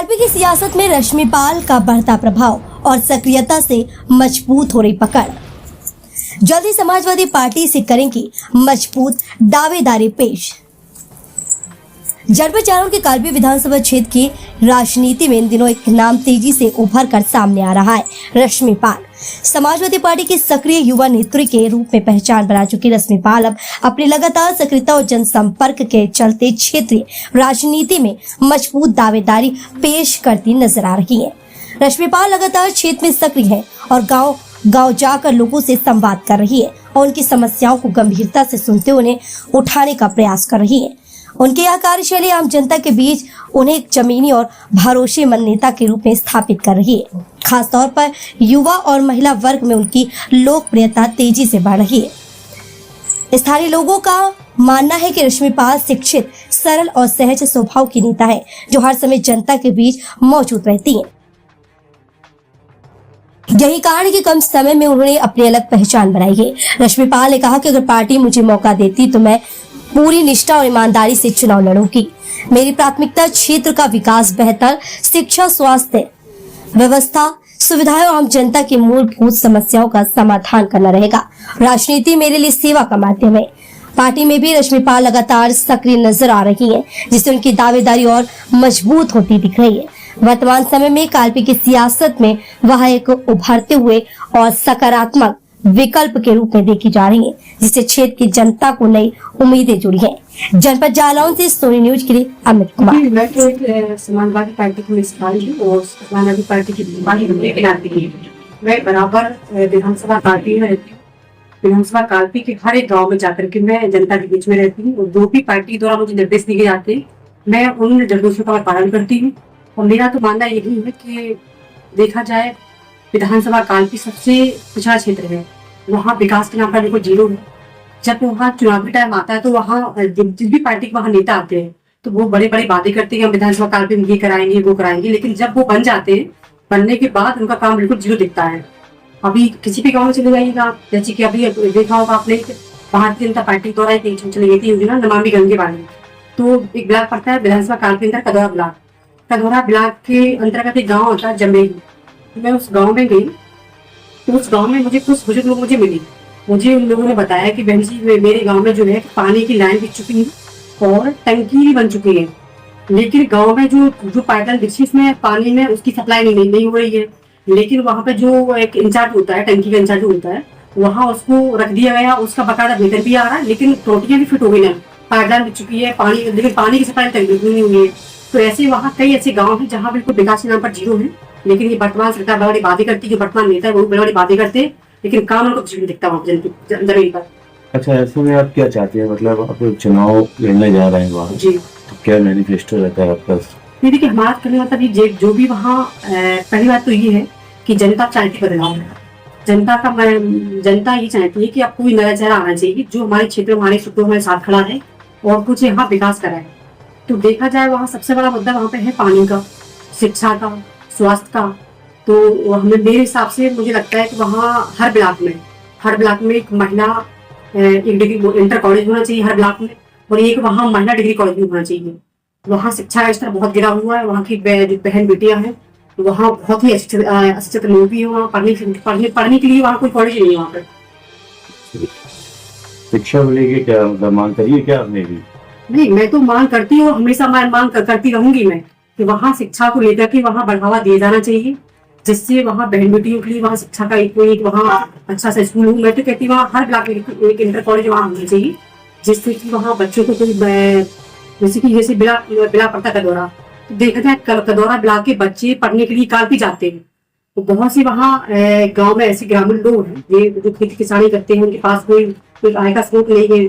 काल्पी की सियासत में रश्मिपाल का बढ़ता प्रभाव और सक्रियता से मजबूत हो रही पकड़। जल्द ही समाजवादी पार्टी से करेंगी मजबूत दावेदारी पेश। जनपद जालौन के काल्पी विधानसभा क्षेत्र की राजनीति में इन दिनों एक नाम तेजी से उभर कर सामने आ रहा है। रश्मिपाल समाजवादी पार्टी के सक्रिय युवा नेत्री के रूप में पहचान बना चुकी रश्मिपाल अब अपनी लगातार सक्रियता और जनसंपर्क के चलते क्षेत्रीय राजनीति में मजबूत दावेदारी पेश करती नजर आ रही है। रश्मिपाल लगातार क्षेत्र में सक्रिय है और गांव गांव जाकर लोगों से संवाद कर रही है और उनकी समस्याओं को गंभीरता से सुनते उन्हें उठाने का प्रयास कर रही है। उनकी यह कार्यशैली आम जनता के बीच उन्हें एक जमीनी और भरोसेमंद नेता के रूप में स्थापित कर रही है। खासतौर पर युवा और महिला वर्ग में उनकी लोकप्रियता तेजी से बढ़ रही है। स्थानीय लोगों का मानना है कि रश्मिपाल शिक्षित, सरल और सहज स्वभाव की नेता है जो हर समय जनता के बीच मौजूद रहती है। यही कारण कि कम समय में उन्होंने अपनी अलग पहचान बनाई है। रश्मिपाल ने कहा कि अगर पार्टी मुझे मौका देती तो मैं पूरी निष्ठा और ईमानदारी से चुनाव लड़ूंगी। मेरी प्राथमिकता क्षेत्र का विकास, बेहतर शिक्षा, स्वास्थ्य व्यवस्था, सुविधाएं और आम जनता की मूलभूत समस्याओं का समाधान करना रहेगा। राजनीति मेरे लिए सेवा का माध्यम है। पार्टी में भी रश्मिपाल लगातार सक्रिय नजर आ रही है, जिससे उनकी दावेदारी और मजबूत होती दिख रही है। वर्तमान समय में काल्पी की सियासत में वह एक उभरते हुए और सकारात्मक विकल्प के रूप में देखी जा रही है, जिससे क्षेत्र की जनता को नई उम्मीदें जुड़ी हैं। जनपद जालौन से सोनी न्यूज के लिए अमित कुमार। मैं तो एक समाजवादी पार्टी की मिसाल हूँ और समाजवादी पार्टी की मैं बराबर विधानसभा पार्टी में रहती हूँ। विधानसभा काल्पी के हर एक गाँव में जाकर के मैं जनता के बीच में रहती हूँ और जो भी पार्टी द्वारा मुझे निर्देश दिए जाते हैं मैं उन निर्देशों का पालन करती हूँ। और मेरा तो मानना यही है कि देखा जाए विधानसभा काल्पी सबसे पिछड़ा क्षेत्र है, वहाँ विकास के नाम पर देखो जीरो है। जब वहाँ चुनावी टाइम आता है तो वहाँ जिस भी पार्टी के वहाँ नेता आते हैं तो वो बड़े बड़े वादे करते हैं, हम विधानसभा काल्पी में ये कराएंगे वो कराएंगे, लेकिन जब वो बन जाते हैं, बनने के बाद उनका काम बिल्कुल जीरो दिखता है। अभी किसी भी गाँव में चले जाइएगा, जैसे कि अभी देखा होगा आपने भारतीय जनता पार्टी द्वारा एक चली गई थी योजना नमामि गंगे वाली, तो एक ब्लॉक पड़ता है विधानसभा काल्पी अंदर कदौरा ब्लॉक। कदौरा ब्लॉक के अंतर्गत एक गाँव होता है जमेली। मैं उस गाँव में गई तो उस गांव में मुझे कुछ बुजुर्ग लोग मुझे मिली। मुझे उन लोगों ने बताया कि बहन जी मेरे गांव में जो है पानी की लाइन बिछ चुकी है और टंकी भी बन चुकी है, लेकिन गांव में जो पाइपलाइन बिछी उसमें पानी में उसकी सप्लाई नहीं हो रही है। लेकिन वहाँ पे जो एक इंचार्ज होता है, टंकी का इंचार्ज होता है, वहाँ उसको रख दिया गया, उसका बकायदा वेतन भी आ रहा है, लेकिन टोटियां भी फिट हो गई ना, पाइपलाइन बिछ चुकी है पानी, लेकिन पानी की सप्लाई नहीं हुई है। तो ऐसे वहाँ कई ऐसे गाँव है जहाँ बिल्कुल विकास के नाम पर जीरो है, लेकिन ये वर्तमान सरकार बड़ी बातें करती है, वर्तमान नेता है वो बड़ी बातें करते हैं, लेकिन काम उनको कुछ नहीं दिखता वहाँ जमीन पर। अच्छा, ऐसे में आप क्या चाहते हैं, मतलब आप चुनाव लड़ने जा रहे हैं वहाँ जी, तो क्या मैनिफेस्टो रहता है आपका? देखिए हमारा कहने मतलब ये जो भी वहाँ पहली बात तो ये है कि जनता चाहती बदलाव है। जनता ये चाहती है कि अब कोई नया चेहरा आना चाहिए जो हमारे क्षेत्र में हमारे सुखों हमारे साथ खड़ा है और कुछ यहाँ विकास कराए। तो देखा जाए वहाँ सबसे बड़ा मुद्दा वहाँ पे है पानी का, शिक्षा का, स्वास्थ्य का। तो हमें मेरे हिसाब से मुझे लगता है कि वहाँ हर ब्लॉक में एक महिला एक डिग्री इंटर कॉलेज होना चाहिए हर ब्लॉक में, और एक वहाँ महिला डिग्री कॉलेज भी होना चाहिए। वहाँ शिक्षा का स्तर बहुत गिरा हुआ है, वहाँ की बहन बेटियां हैं, वहाँ बहुत ही अच्छे लोग भी है, वहाँ पढ़ने के लिए वहाँ कोई कॉलेज नहीं है वहाँ पर। शिक्षा को लेके क्या मांग करिए क्या आपने भी? नहीं, मैं तो मांग करती हूँ, हमेशा मैं मांग करती रहूंगी मैं कि वहाँ शिक्षा को लेकर के वहाँ बढ़ावा दिया जाना चाहिए, जिससे वहाँ बहन बेटियों के लिए वहाँ शिक्षा का एक वहाँ अच्छा सा स्कूल हो। मैं तो कहती हूँ वहाँ हर ब्लॉक में एक इंटर कॉलेज वहाँ होना चाहिए, जिससे कि वहाँ बच्चों को कोई जैसे बिला पड़ता कदौरा, तो देखा जाए कदौरा ब्लॉक के बच्चे पढ़ने के लिए काल्पी जाते हैं। तो बहुत सी वहाँ गाँव में ऐसे ग्रामीण लोग हैं ये जो खेती किसानी करते हैं, उनके पास कोई आय का स्रोत नहीं है।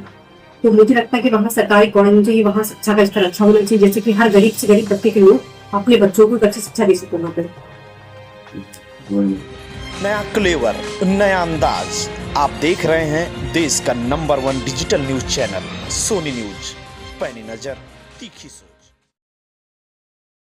तो मुझे लगता है कि वहाँ सरकारी कॉलेज होना चाहिए, वहाँ शिक्षा का स्तर अच्छा होना चाहिए, जैसे कि हर गरीब से गरीब तबके के लोग अपने बच्चों को अच्छी शिक्षा दे सकें वहाँ पे। नया क्लेवर, नया अंदाज, आप देख रहे हैं देश का number 1 digital news channel Sony news. पैनी नजर, तीखी सोच।